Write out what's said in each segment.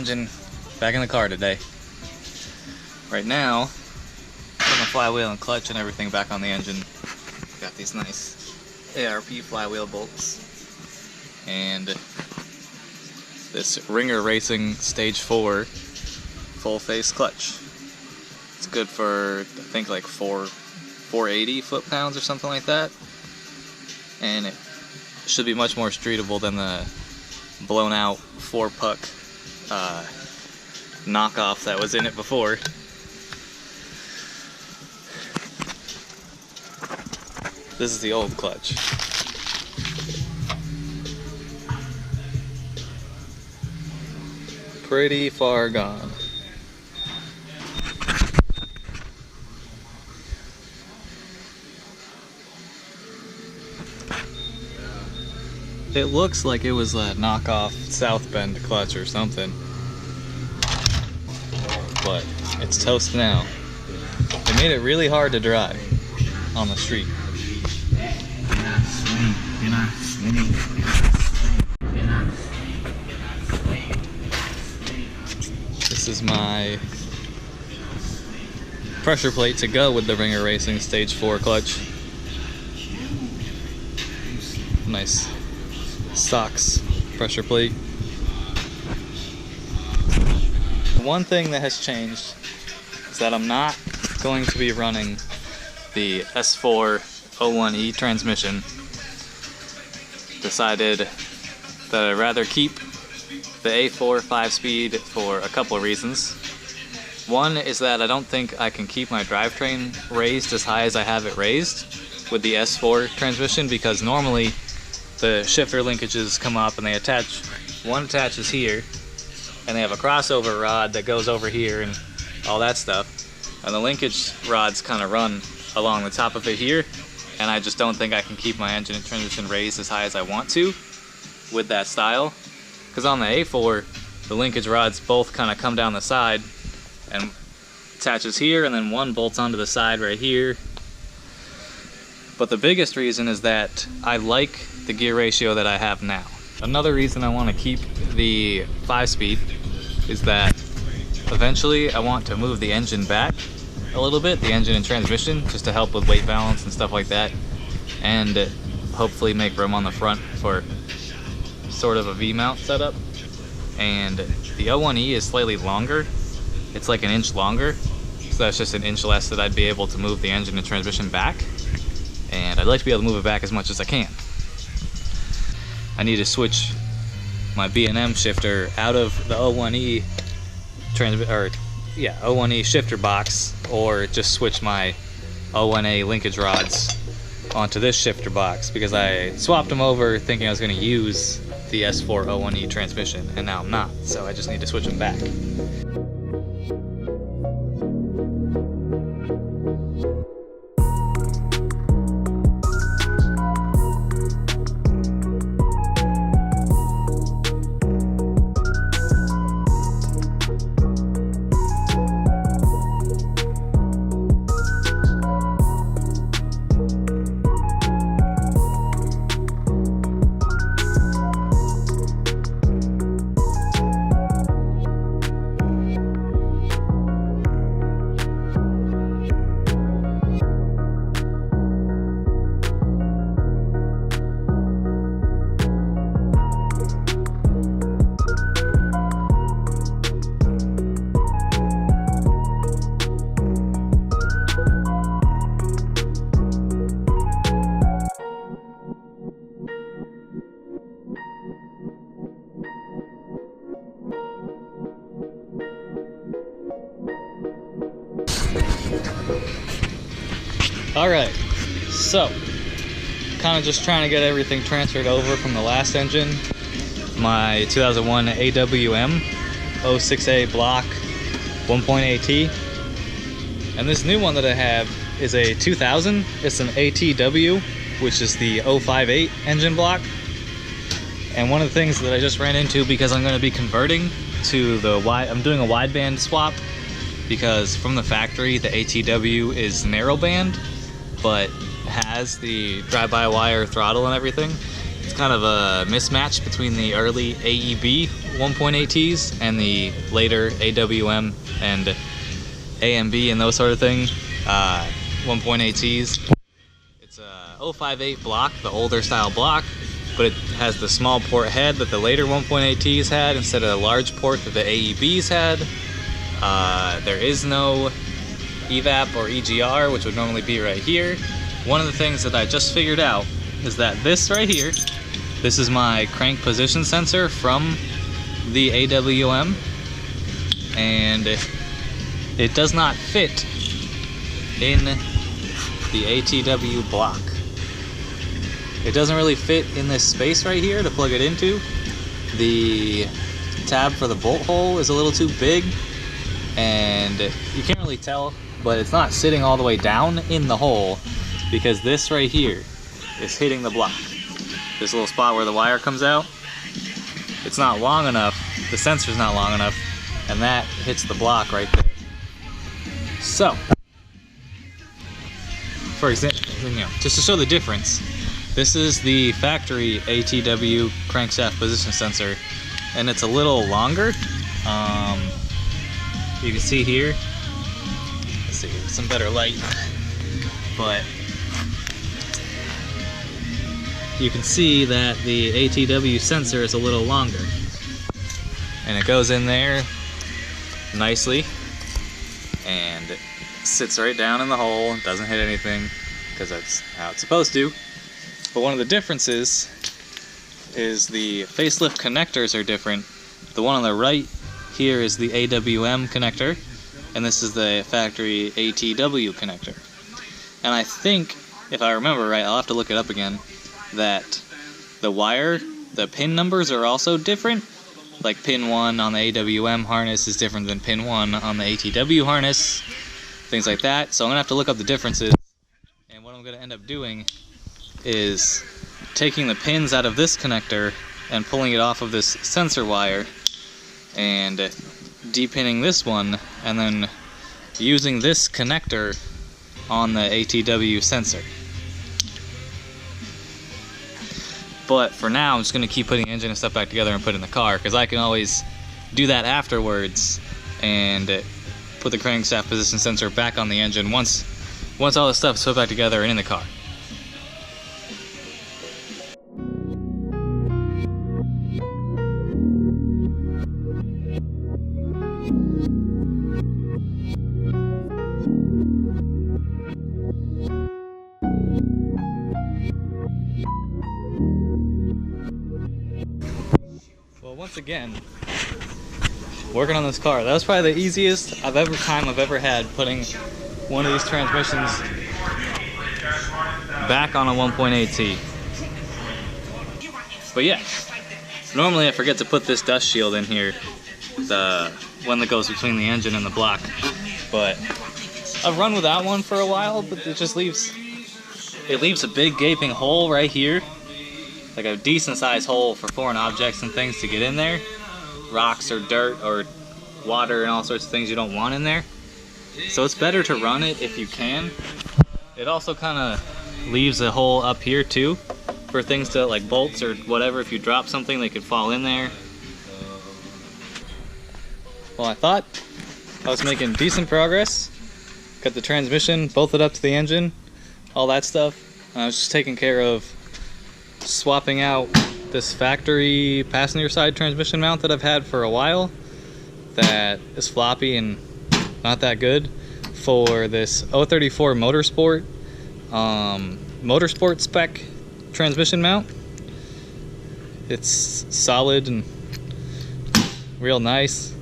engine back in the car today. Right now, putting the flywheel and clutch and everything back on the engine. Got these nice ARP flywheel bolts. And this Ringer Racing Stage 4 full face clutch. It's good for, I think, like 480 foot-pounds or something like that. And it should be much more streetable than the blown out 4-puck knockoff that was in it before. This is the old clutch. Pretty far gone. It looks like it was a knockoff South Bend clutch or something, but it's toast now. It made it really hard to drive on the street. This is my pressure plate to go with the Ringer Racing Stage 4 clutch. Nice stocks pressure plate. One thing that has changed is that I'm not going to be running the S4 01E transmission. Decided that I'd rather keep the A4 5-speed for a couple of reasons. One is that I don't think I can keep my drivetrain raised as high as I have it raised with the S4 transmission, because normally the shifter linkages come up and they attach, one attaches here, and they have a crossover rod that goes over here and all that stuff. And the linkage rods kind of run along the top of it here, and I just don't think I can keep my engine and transmission raised as high as I want to with that style. Because on the A4, the linkage rods both kind of come down the side and attaches here, and then one bolts onto the side right here. But the biggest reason is that I like the gear ratio that I have now. Another reason I want to keep the 5-speed is that eventually I want to move the engine back a little bit, the engine and transmission, just to help with weight balance and stuff like that, and hopefully make room on the front for sort of a V-mount setup. And the 01E is slightly longer. It's like an inch longer, so that's just an inch less that I'd be able to move the engine and transmission back. And I'd like to be able to move it back as much as I can. I need to switch my B&M shifter out of the 01E 01E shifter box, or just switch my 01A linkage rods onto this shifter box, because I swapped them over thinking I was going to use the S4 01E transmission, and now I'm not, so I just need to switch them back. Alright, so kind of just trying to get everything transferred over from the last engine, my 2001 AWM 06A block 1.8T, and this new one that I have is a 2000. It's an ATW, which is the 058 engine block. And one of the things that I just ran into, because I'm going to be converting to the I'm doing a wideband swap, because from the factory the ATW is narrowband but has the drive-by-wire throttle and everything, It's kind of a mismatch between the early AEB 1.8Ts and the later AWM and AMB and those sort of thing 1.8Ts. It's a 058 block, the older style block, but it has the small port head that the later 1.8Ts had instead of the large port that the AEBs had. There is no evap or EGR, which would normally be right here. One of the things that I just figured out is that this right here, this is my crank position sensor from the AWM, and it does not fit in the ATW block. It doesn't really fit in this space right here to plug it into. The tab for the bolt hole is a little too big, and you can't really tell, but it's not sitting all the way down in the hole because this right here is hitting the block. This little spot where the wire comes out, it's not long enough, the sensor's not long enough, and that hits the block right there. So, for example, just to show the difference, this is the factory ATW crankshaft position sensor, and it's a little longer. You can see here, let's see, some better light, but you can see that the ATW sensor is a little longer, and it goes in there nicely and it sits right down in the hole, doesn't hit anything because that's how it's supposed to. But one of the differences is the facelift connectors are different. The one on the right here is the AWM connector, and this is the factory ATW connector. And I think, if I remember right, I'll have to look it up again, that the wire, the pin numbers are also different. Like pin 1 on the AWM harness is different than pin 1 on the ATW harness, things like that. So I'm gonna have to look up the differences, and what I'm gonna end up doing is taking the pins out of this connector and pulling it off of this sensor wire and depinning this one, and then using this connector on the ATW sensor. But for now, I'm just going to keep putting engine and stuff back together and put it in the car, because I can always do that afterwards and put the crankshaft position sensor back on the engine once all this stuff is put back together and in the car. Well, once again, working on this car, that was probably the easiest time I've ever had putting one of these transmissions back on a 1.8T. But yeah, normally I forget to put this dust shield in here, the one that goes between the engine and the block. But I've run without one for a while, but it just leaves a big gaping hole right here. Like a decent sized hole for foreign objects and things to get in there. Rocks or dirt or water and all sorts of things you don't want in there. So it's better to run it if you can. It also kind of leaves a hole up here too for things to, like bolts or whatever, if you drop something they could fall in there. Well, I thought I was making decent progress. Got the transmission bolted up to the engine, all that stuff. I was just taking care of swapping out this factory passenger side transmission mount that I've had for a while that is floppy and not that good for this 034 Motorsport Motorsport spec transmission mount. It's solid and real nice,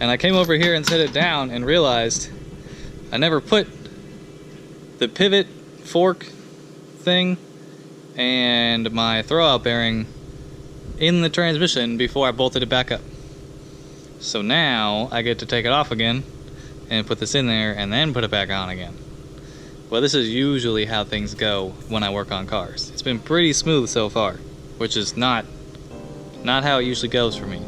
and I came over here and set it down and realized I never put the pivot fork thing and my throwout bearing in the transmission before I bolted it back up. So now I get to take it off again and put this in there and then put it back on again. Well, this is usually how things go when I work on cars. It's been pretty smooth so far, which is not how it usually goes for me.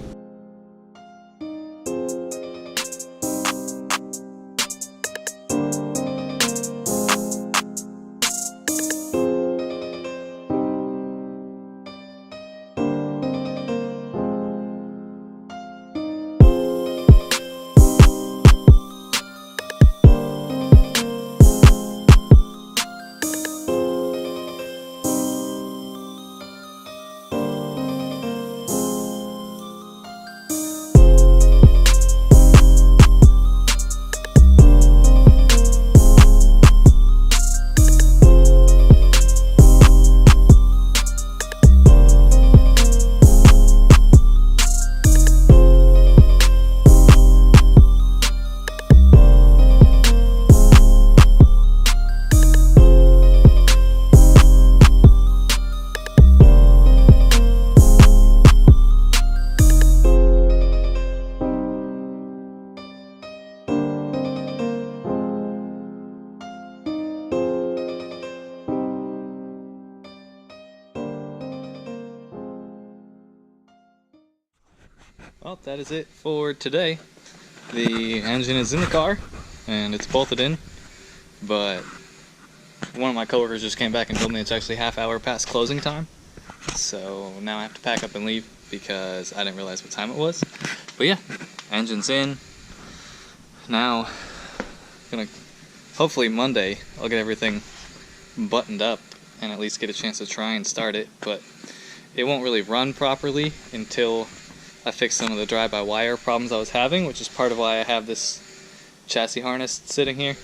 Well, that is it for today. The engine is in the car and it's bolted in, but one of my coworkers just came back and told me it's actually half hour past closing time. So now I have to pack up and leave because I didn't realize what time it was. But yeah, engine's in. Now, hopefully Monday I'll get everything buttoned up and at least get a chance to try and start it, but it won't really run properly until I fix some of the drive-by-wire problems I was having, which is part of why I have this chassis harness sitting here.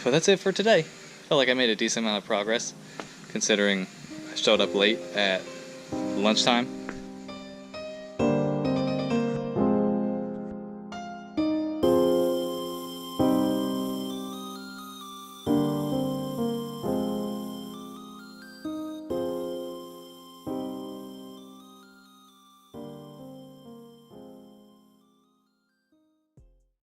But that's it for today. Felt like I made a decent amount of progress, considering I showed up late at lunchtime